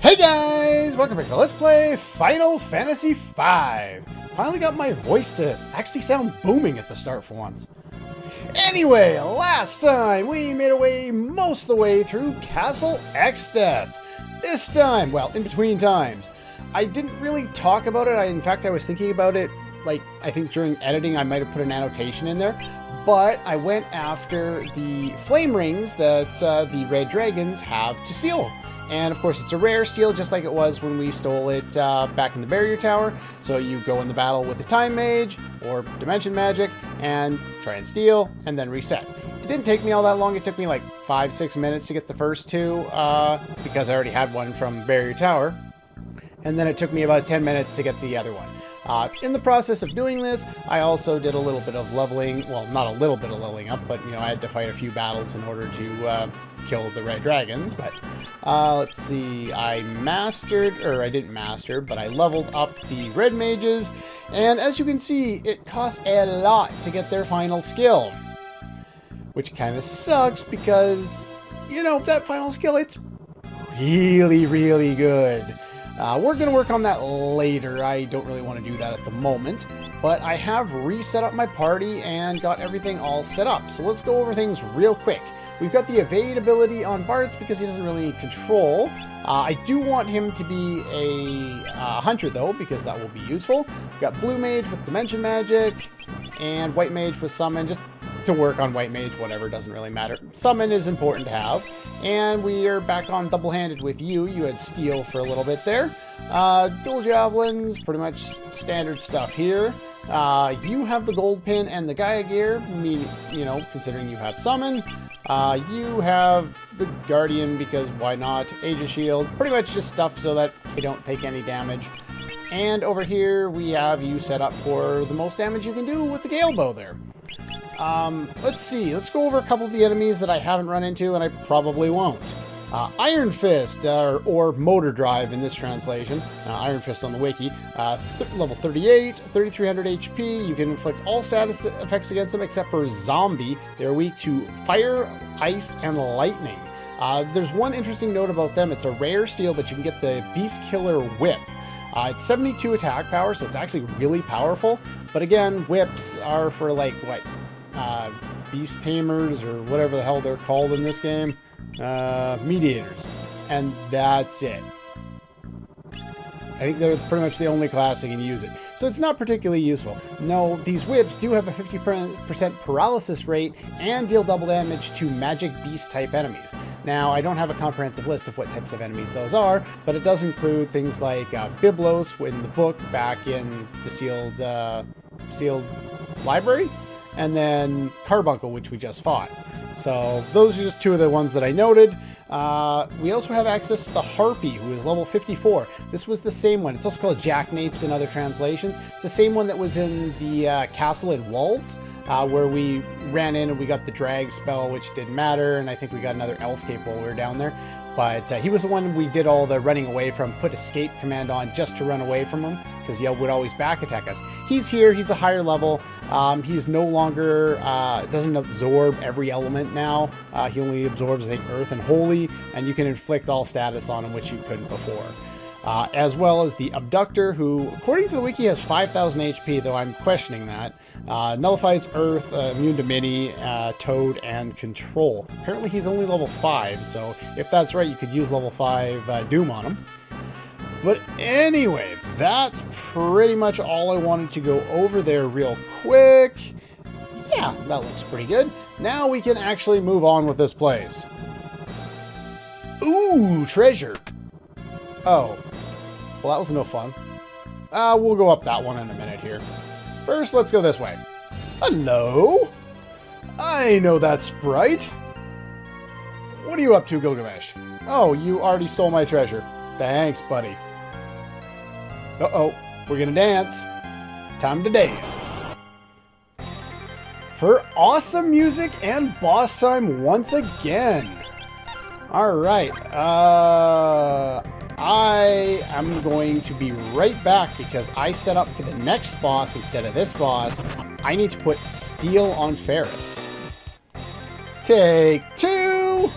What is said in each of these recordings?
Hey guys! Welcome back to Let's Play Final Fantasy V. Finally got my voice to actually sound booming at the start for once. Anyway, last time we made our way most of the way through Castle Exdeath. This time, well, in between times, I didn't really talk about it. In fact, I was thinking about it, like, I think during editing I might have put an annotation in there. But I went after the flame rings that the red dragons have to steal. And of course it's a rare steal, just like it was when we stole it back in the barrier tower. So you go in the battle with the time mage or dimension magic and try and steal and then reset. It didn't take me all that long. It took me like 5-6 minutes to get the first two because I already had one from barrier tower. And then it took me about 10 minutes to get the other one. In the process of doing this, I also did a little bit of leveling. Well, not a little bit of leveling up, but, you know, I had to fight a few battles in order to kill the red dragons. But let's see, I didn't master, but I leveled up the red mages. And as you can see, it costs a lot to get their final skill. Which kind of sucks because, you know, that final skill, it's really, really good. We're going to work on that later. I don't really want to do that at the moment, but I have reset up my party and got everything all set up. So let's go over things real quick. We've got the evade ability on Bartz because he doesn't really need control. I do want him to be a hunter though, because that will be useful. We've got blue mage with dimension magic and white mage with summon, just to work on white mage, whatever, doesn't really matter. Summon is important to have. And we are back on double-handed with you. You had steel for a little bit there. Dual javelins, pretty much standard stuff here. You have the gold pin and the Gaia gear, you know, considering you have summon. You have the guardian because why not? Aegis shield, pretty much just stuff so that you don't take any damage. And over here we have you set up for the most damage you can do with the Gale Bow there. Let's see, let's go over a couple of the enemies that I haven't run into, and I probably won't. Iron Fist, or Motor Drive in this translation, Iron Fist on the wiki, level 38, 3300 HP, you can inflict all status effects against them except for Zombie. They're weak to fire, ice, and lightning. There's one interesting note about them, it's a rare steal, but you can get the Beast Killer Whip. It's 72 attack power, so it's actually really powerful, but again, whips are for like, what, beast tamers or whatever the hell they're called in this game, mediators, and that's it. I think they're pretty much the only class that can use it, so it's not particularly useful. No, these whips do have a 50% paralysis rate and deal double damage to magic beast type enemies. Now, I don't have a comprehensive list of what types of enemies those are, but it does include things like Biblos in the book back in the sealed library, and then Carbuncle, which we just fought. So those are just two of the ones that I noted. We also have access to the Harpy, who is level 54. This was the same one. It's also called Jackanapes in other translations. It's the same one that was in the castle in Walls, where we ran in and we got the drag spell, which didn't matter, and I think we got another elf cape while we were down there. But he was the one we did all the running away from, put escape command on just to run away from him, because he would always back attack us. He's here, he's a higher level. He's no longer, doesn't absorb every element now. He only absorbs, I think, earth and holy, and you can inflict all status on him, which you couldn't before. As well as the Abductor, who, according to the wiki, has 5,000 HP, though I'm questioning that. Nullifies Earth, immune to Mini, Toad, and Control. Apparently he's only level 5, so if that's right, you could use level 5 Doom on him. But anyway, that's pretty much all I wanted to go over there real quick. Yeah, that looks pretty good. Now we can actually move on with this place. Ooh, treasure. Oh, well, that was no fun. We'll go up that one in a minute here. First, let's go this way. Hello? I know that sprite. What are you up to, Gilgamesh? Oh, you already stole my treasure. Thanks, buddy. Uh-oh, we're gonna dance. Time to dance. For awesome music and boss time once again. Alright, I am going to be right back because I set up for the next boss instead of this boss. I need to put steel on Ferris. Take two!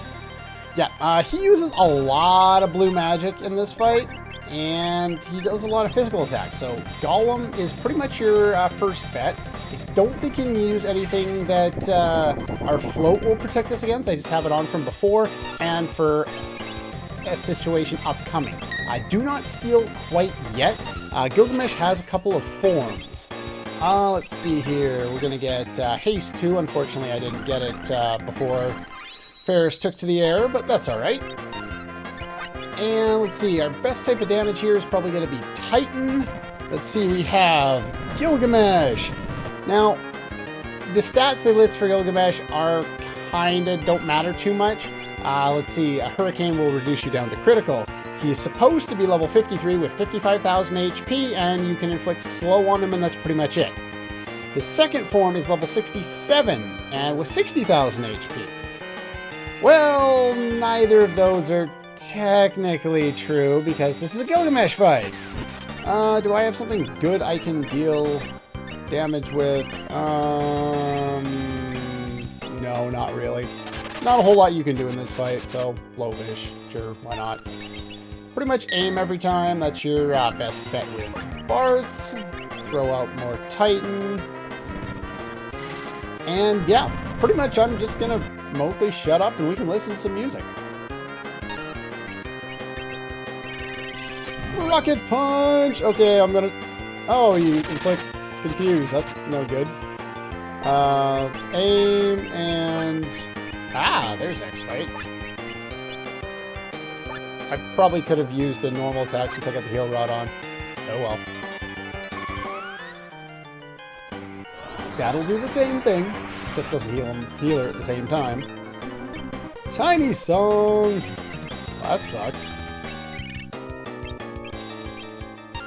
Yeah, he uses a lot of blue magic in this fight, and he does a lot of physical attacks. So Golem is pretty much your first bet. I don't think you can use anything that our float will protect us against. I just have it on from before and for a situation upcoming. I do not steal quite yet. Gilgamesh has a couple of forms. Let's see here. We're going to get Haste 2. Unfortunately, I didn't get it before Ferris took to the air, but that's alright. And let's see. Our best type of damage here is probably going to be Titan. Let's see. We have Gilgamesh. Now, the stats they list for Gilgamesh are don't matter too much. Let's see. A Hurricane will reduce you down to critical. He is supposed to be level 53 with 55,000 HP, and you can inflict slow on him, and that's pretty much it. His second form is level 67, and with 60,000 HP. Well, neither of those are technically true, because this is a Gilgamesh fight. Do I have something good I can deal damage with? No, not really. Not a whole lot you can do in this fight, so Blowfish, sure, why not? Pretty much aim every time. That's your best bet with Barts. Throw out more Titan. And yeah, pretty much I'm just gonna mostly shut up and we can listen to some music. Rocket Punch! Okay, I'm gonna... Oh, you inflict Confuse. That's no good. Let's aim and... Ah, there's X-Fight. I probably could have used a normal attack since I got the heal rod on. Oh well. That'll do the same thing. Just doesn't heal her at the same time. Tiny Song! Well, that sucks.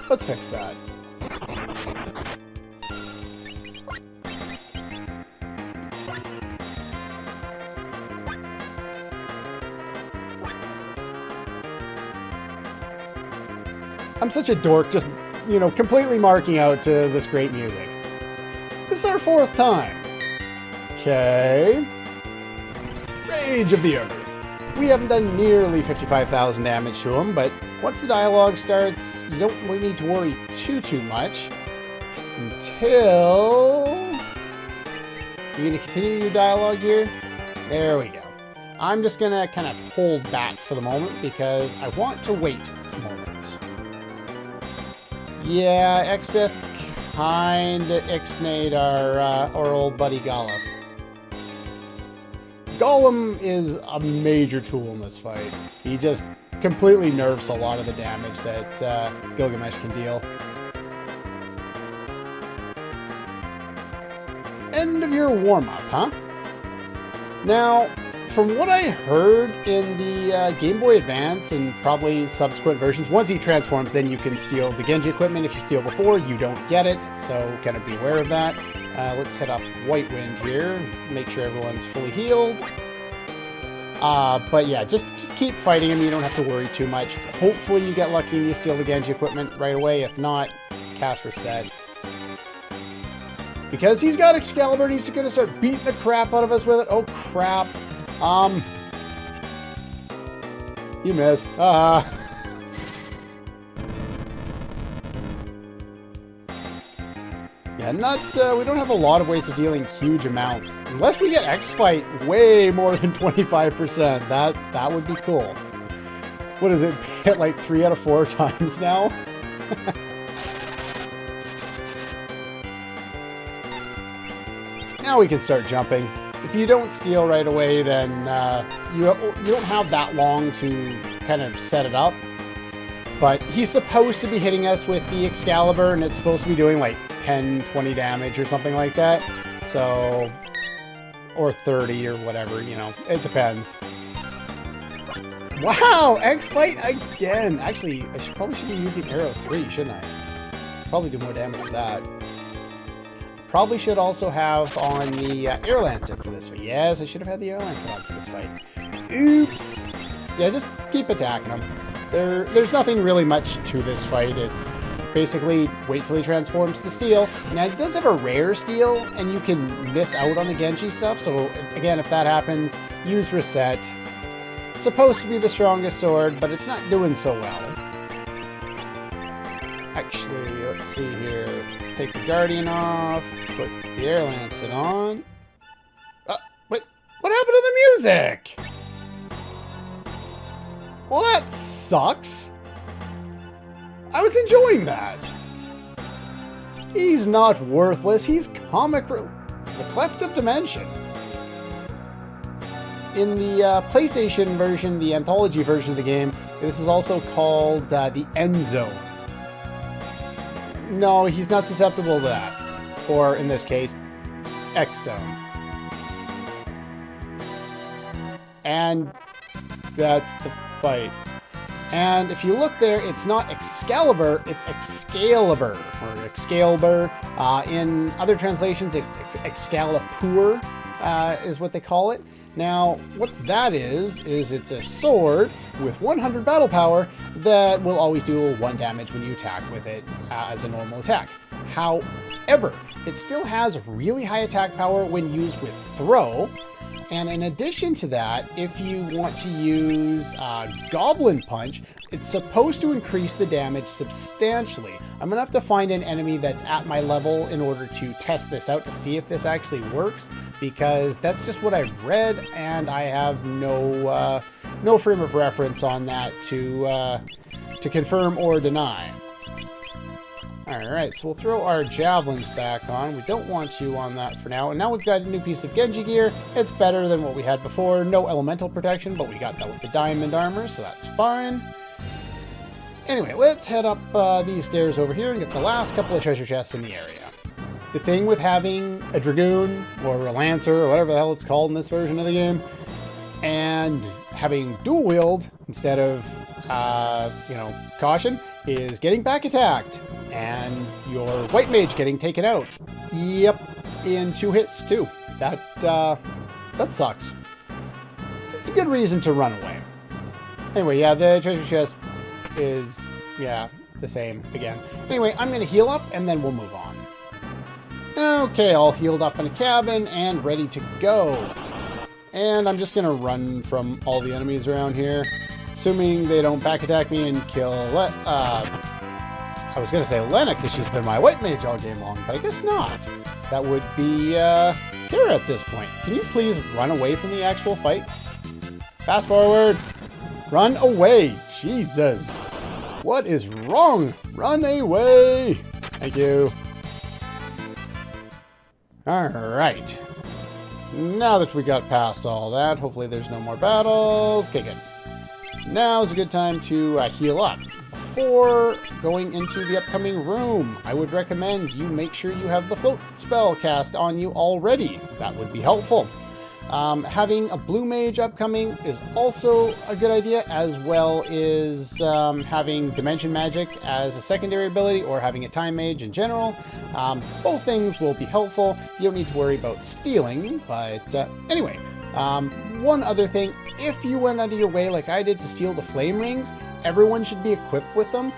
Let's fix that. I'm such a dork, just, you know, completely marking out to this great music. This is our fourth time. Okay. Rage of the Earth. We haven't done nearly 55,000 damage to him, but once the dialogue starts, you don't really need to worry too much. Until... You gonna continue your dialogue here? There we go. I'm just gonna kind of hold back for the moment because I want to wait a moment. Yeah, Exdeath kinda ixnayed our old buddy Golem. Golem is a major tool in this fight. He just completely nerfs a lot of the damage that Gilgamesh can deal. End of your warm-up, huh? Now, from what I heard in the Game Boy Advance and probably subsequent versions, once he transforms, then you can steal the Genji equipment. If you steal before, you don't get it, so kind of be aware of that. Let's head up White Wind here, make sure everyone's fully healed. But yeah, just keep fighting him. You don't have to worry too much. Hopefully you get lucky and you steal the Genji equipment right away. If not, cast Reset. Because he's got Excalibur and he's going to start beating the crap out of us with it. Oh, crap. You missed. Yeah, we don't have a lot of ways of dealing huge amounts. Unless we get X-Fight way more than 25%. That would be cool. What is it? Hit like 3 out of 4 times now? Now we can start jumping. If you don't steal right away, then you don't have that long to kind of set it up. But he's supposed to be hitting us with the Excalibur, and it's supposed to be doing like 10, 20 damage or something like that. So, or 30 or whatever, you know, it depends. Wow, X-Fight again. Actually, I probably should be using Arrow 3, shouldn't I? Probably do more damage with that. Probably should also have on the Air Lancet for this fight. Yes, I should have had the Air Lancet on for this fight. Oops. Yeah, just keep attacking him. There's nothing really much to this fight. It's basically wait till he transforms to steel. Now, he does have a rare steel, and you can miss out on the Genji stuff. So, again, if that happens, use Reset. supposed to be the strongest sword, but it's not doing so well. Actually, let's see here. Take the Guardian off, put the Air Lancet on. Wait, what happened to the music? Well, that sucks. I was enjoying that. He's not worthless. He's comic. The Cleft of Dimension. In the PlayStation version, the anthology version of the game, this is also called the End Zone. No, he's not susceptible to that. Or, in this case, X Zone. And that's the fight. And if you look there, it's not Excalibur, it's Excalibur, or Excalibur. In other translations, it's Excalibur is what they call it. Now, what that is it's a sword with 100 battle power that will always do 1 damage when you attack with it as a normal attack. However, it still has really high attack power when used with throw. And in addition to that, if you want to use Goblin Punch, it's supposed to increase the damage substantially. I'm going to have to find an enemy that's at my level in order to test this out to see if this actually works, because that's just what I've read, and I have no frame of reference on that to confirm or deny. Alright, so we'll throw our javelins back on. We don't want you on that for now. And now we've got a new piece of Genji gear. It's better than what we had before. No elemental protection, but we got that with the diamond armor, so that's fine. Anyway, let's head up these stairs over here and get the last couple of treasure chests in the area. The thing with having a Dragoon, or a Lancer, or whatever the hell it's called in this version of the game, and having dual wield instead of, caution, is getting back attacked. And your White Mage getting taken out. Yep, in 2 hits too. That sucks. That's a good reason to run away. Anyway, yeah, the treasure chest is, the same again. Anyway, I'm going to heal up and then we'll move on. Okay, all healed up in a cabin and ready to go. And I'm just going to run from all the enemies around here, assuming they don't back attack me and kill I was going to say Lena, because she's been my White Mage all game long, but I guess not. That would be Kara at this point. Can you please run away from the actual fight? Fast forward. Run away. Jesus. What is wrong? Run away. Thank you. Alright. Now that we got past all that, hopefully there's no more battles. Okay, good. Now's a good time to heal up. Before going into the upcoming room, I would recommend you make sure you have the float spell cast on you already. That would be helpful. Having a blue mage upcoming is also a good idea, as well as having dimension magic as a secondary ability, or having a time mage in general. Both things will be helpful. You don't need to worry about stealing, but anyway. One other thing, if you went out of your way like I did to steal the flame rings, everyone should be equipped with them.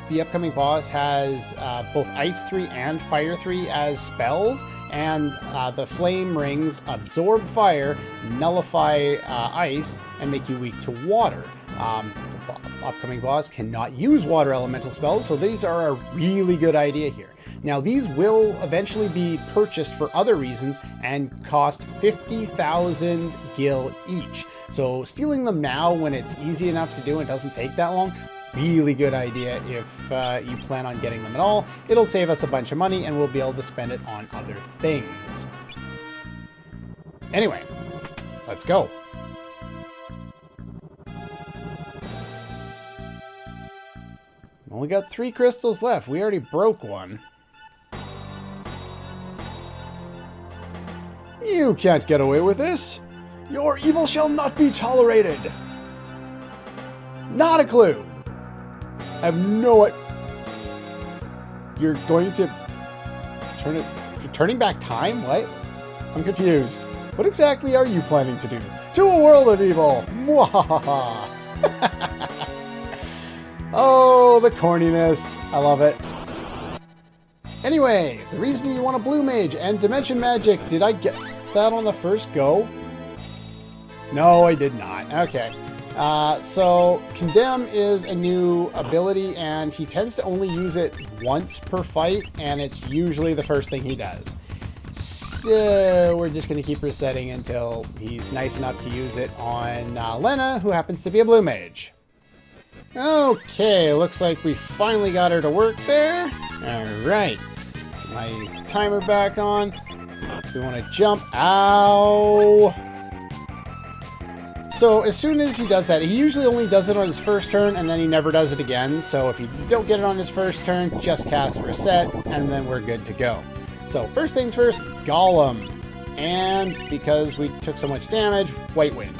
The upcoming boss has both Ice 3 and Fire 3 as spells, and the flame rings absorb fire, nullify ice, and make you weak to water. The upcoming boss cannot use water elemental spells, so these are a really good idea here. Now, these will eventually be purchased for other reasons and cost 50,000 gil each. So stealing them now when it's easy enough to do and doesn't take that long, really good idea if you plan on getting them at all. It'll save us a bunch of money and we'll be able to spend it on other things. Anyway, let's go. Only got 3 crystals left. We already broke one. You can't get away with this. Your evil shall not be tolerated. Not a clue. I have no idea. You're going to turn it... You're turning back time? What? I'm confused. What exactly are you planning to do? To a world of evil. Mwahaha. Oh, the corniness. I love it. Anyway, the reason you want a blue mage and dimension magic, did I get that on the first go? No, I did not. Okay. So Condemn is a new ability, and he tends to only use it once per fight, and it's usually the first thing he does. So we're just going to keep resetting until he's nice enough to use it on Lena, who happens to be a blue mage. Okay, looks like we finally got her to work there. Alright. My timer back on. We want to jump. Ow! So as soon as he does that, he usually only does it on his first turn, and then he never does it again. So if you don't get it on his first turn, just cast Reset, and then we're good to go. So first things first, Golem. And because we took so much damage, White Wind.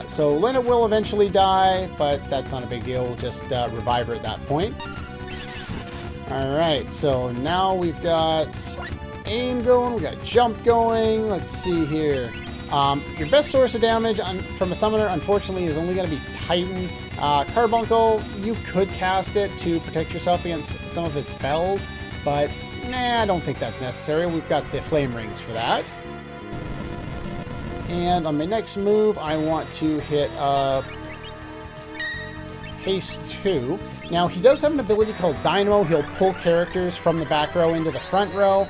So Lena will eventually die, but that's not a big deal. We'll just revive her at that point. Alright, so now we've got aim going, we got jump going. Let's see here. Your best source of damage from a summoner, unfortunately, is only going to be Titan. Carbuncle, you could cast it to protect yourself against some of his spells, but nah, I don't think that's necessary. We've got the flame rings for that. And on my next move, I want to hit Haste 2. Now, he does have an ability called Dynamo. He'll pull characters from the back row into the front row.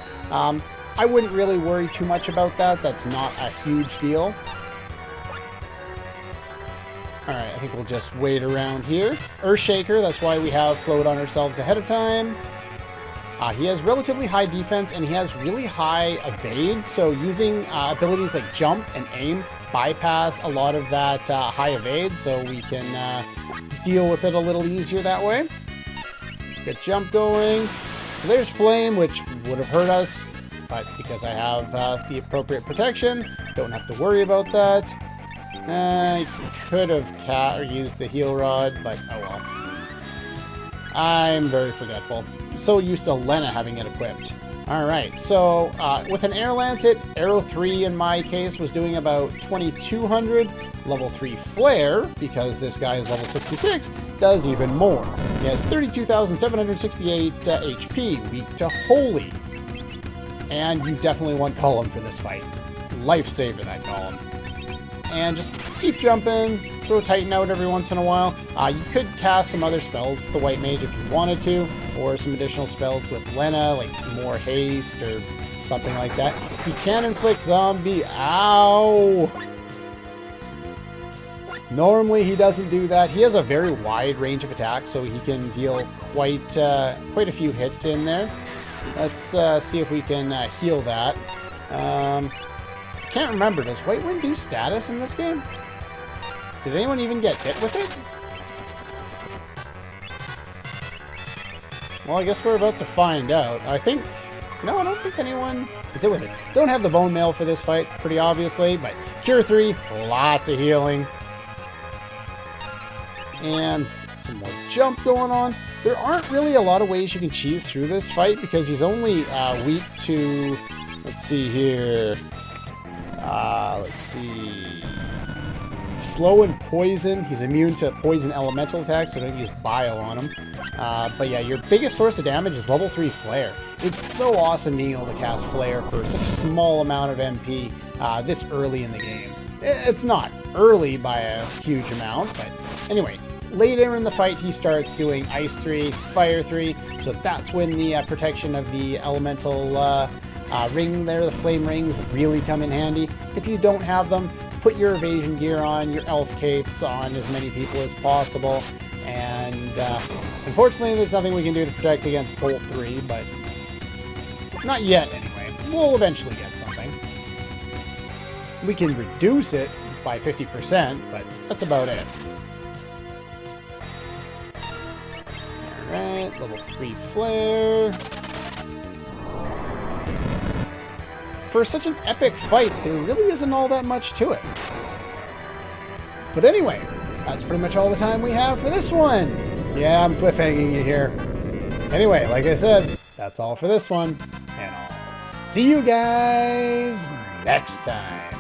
I wouldn't really worry too much about that. That's not a huge deal. Alright, I think we'll just wait around here. Earthshaker, that's why we have Float on ourselves ahead of time. He has relatively high defense, and he has really high evade, so using abilities like jump and aim bypass a lot of that high evade, so we can deal with it a little easier that way. Get jump going. So there's flame, which would have hurt us, but because I have the appropriate protection, don't have to worry about that. I could have used the heal rod, but oh well. I'm very forgetful. So used to Lena having it equipped. Alright, so with an Air Lance hit, Arrow 3 in my case was doing about 2200. Level 3 Flare, because this guy is level 66, does even more. He has 32,768 HP, weak to Holy. And you definitely want Column for this fight. Lifesaver, that Column. And just keep jumping, throw Titan out every once in a while. You could cast some other spells with the White Mage if you wanted to, or some additional spells with Lena, like more haste or something like that. He can inflict zombie. Ow! Normally he doesn't do that. He has a very wide range of attacks, so he can deal quite a few hits in there. Let's see if we can heal that. Can't remember, does White Wind do status in this game? Did anyone even get hit with it? Well, I guess we're about to find out. I don't think anyone is hit with it. Don't have the bone mail for this fight, pretty obviously, but Cure 3, lots of healing. And some more jump going on. There aren't really a lot of ways you can cheese through this fight because he's only weak to, let's see here, let's see, slow and poison. He's immune to poison elemental attacks, so don't use bio on him. But yeah, your biggest source of damage is level 3 Flare. It's so awesome being able to cast Flare for such a small amount of MP this early in the game. It's not early by a huge amount, but anyway, later in the fight he starts doing Ice 3, Fire 3, so that's when the protection of the elemental ring there, the flame rings, really come in handy. If you don't have them, put your evasion gear on, your elf capes on as many people as possible, and unfortunately there's nothing we can do to protect against Bolt 3, but not yet anyway. We'll eventually get something. We can reduce it by 50%, but that's about it. Alright, level 3 Flare. For such an epic fight, there really isn't all that much to it. But anyway, that's pretty much all the time we have for this one. Yeah, I'm cliffhanging you here. Anyway, like I said, that's all for this one. And I'll see you guys next time.